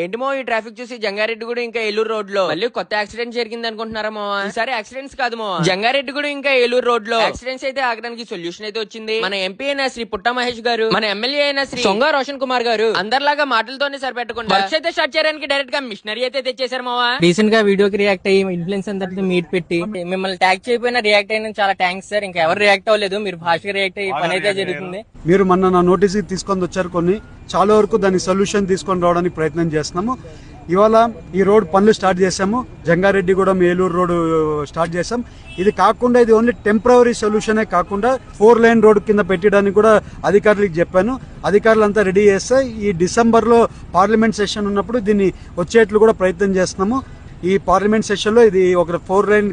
ఏంటి మో ఈ ట్రాఫిక్ చూసి జంగారెడ్డిగూడ ఇంకా ఏలూరు రోడ్ లో మళ్ళీ కొత్త యాక్సిడెంట్ జరిగింది అనుకుంటున్నారా మో? ఈసారి యాక్సిడెంట్స్ కాదు మో, జంగారెడ్డిగూడ ఇంకా ఏలూరు రోడ్ లో యాక్సిడెంట్స్ అయితే ఆగడానికి సొల్యూషన్ అయితే వచ్చింది. మన ఎంపీ అయిన శ్రీ పుట్ట మహేష్ గారు, మన ఎమ్మెల్యే అయిన శ్రీ సొంగ రోషన్ కుమార్ గారు అందరిలాగా మాటలతోనే సరిపెట్టకుండా వర్క్స్ అయితే స్టార్ట్ చేయడానికి డైరెక్ట్ గా మిషనరీ అయితే తెచ్చేశారు మావా. రీసెంట్ గా వీడియోకి రియాక్ట్ అయ్యి ఇన్ఫ్లుయెన్స్ అందరితో మీట్ పెట్టి మిమ్మల్ని ట్యాగ్ చేయకపోయినా రియాక్ట్ అయిన చాలా థ్యాంక్స్ సార్. ఇంకా ఎవరు రియాక్ట్ అవ్వలేదు, మీరు ఫాస్ట్ గా రియాక్ట్ అయ్యి పని అయితే జరుగుతుంది. మీరు మొన్న నా నోటీస్ తీసుకొని వచ్చారు, కొన్ని చాలా వరకు దాని సొల్యూషన్ తీసుకొని రావడానికి ప్రయత్నం చేస్తున్నాము. ఇవాళ ఈ రోడ్ పనులు స్టార్ట్ చేసాము, జంగారెడ్డిగూడెం ఏలూరు రోడ్ స్టార్ట్ చేసాం. ఇది కాకుండా ఇది ఓన్లీ టెంపరరీ సొల్యూషనే కాకుండా 4 లైన్ రోడ్ కింద పెట్టడానికి కూడా అధికారులకు చెప్పాను. అధికారులంతా రెడీ చేస్తే ఈ డిసెంబర్లో పార్లమెంట్ సెషన్ ఉన్నప్పుడు దీన్ని వచ్చేట్లు కూడా ప్రయత్నం చేస్తున్నాము. ఈ పార్లమెంట్ సెషన్ లో ఇది ఒక 4 లైన్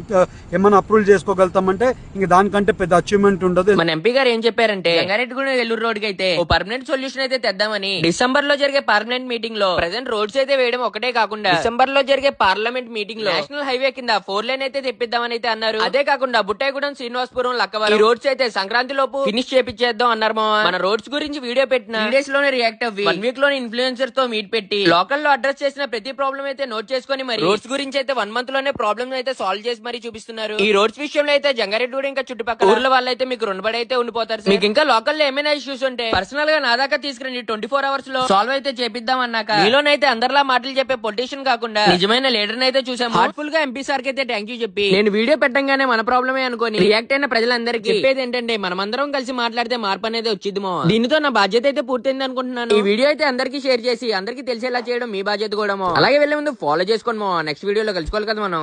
ఏమైనా అప్రూవల్ చేసుకోగలుగుతామంటే ఇంక దానికంటే పెద్ద అచీవ్మెంట్ ఉండదు. మన ఎంపీ గారు ఏం చెప్పారంటే జంగారెడ్డిగూడ ఏలూరు రోడ్ కి అయితే ఓ పర్మనెంట్ సొల్యూషన్ అయితే తెద్దామని డిసెంబర్ లో జరిగే పార్లమెంట్ మీటింగ్ లో ప్రెసెంట్ రోడ్స్ అయితే వేయడం ఒకటే కాకుండా డిసెంబర్ లో జరిగే పార్లమెంట్ మీటింగ్ లో నేషనల్ హైవే కింద 4 లైన్ అయితే తెప్పిద్దామని అయితే అన్నారు. అదే కాకుండా బుట్టాయిగూడెం శ్రీనివాసపురం లక్కవరం రోడ్స్ అయితే సంక్రాంతి లోపు ఫినిష్ చేపించేద్దాం అన్నారు. మన రోడ్స్ గురించి వీడియో పెట్టిన 3 డేస్ లోనే రియాక్ట్ అవ్వి 1 వీక్ లోనే ఇన్ఫ్లుయెన్సర్స్ తో మీట్ పెట్టి లోకల్ లో అడ్రస్ చేసిన ప్రతి ప్రాబ్లం అయితే నోట్ చేసుకుని మరి రోడ్స్ గురించి అయితే 1 మంత్ లోనే ప్రాబ్లమ్ అయితే సాల్వ్ చేసి మరి చూపిస్తున్నారు. ఈ రోడ్స్ విషయంలో అయితే జంగారెడ్డిగూడ ఇంకా చుట్టుపక్కల ఊర్ల వాళ్ళైతే మీకు రుణపడి అయితే ఉండిపోతారు. మీకు ఇంకా లోకల్ లో ఏమైనా ఇష్యూస్ ఉంటే పర్సనల్ గా నా దాకా తీసుకురండి, 24 అవర్స్ లో సాల్వ్ అయితే చేపిద్దాం అన్నాక మీలోనైతే అందరిలా మాటలు చెప్పే పొలిటీషియన్ కాకుండా నిజమైన లీడర్ అయితే చూసాము. హార్ట్ఫుల్ గా ఎంపీ సార్ కి అయితే థ్యాంక్ యూ చెప్పి నేను వీడియో పెట్టంగానే మన ప్రాబ్లమే అనుకోని రియాక్ట్ అయిన ప్రజలందరికీ చెప్పేది ఏంటంటే మనమందరం కలిసి మాట్లాడితే మార్పు అనేది వచ్చిద్దిమో. దీనితో నా బాధ్యత అయితే పూర్తయింది అనుకుంటున్నాను. ఈ వీడియో అయితే అందరికీ షేర్ చేసి అందరికీ తెలిసేలా చేయడం మీ బాధ్యత కూడా. అలాగే వెళ్లే ముందు ఫాలో చేసుకోండి. నెక్స్ట్ వీడియోలో కలుసుకోవాలి కదా మనం.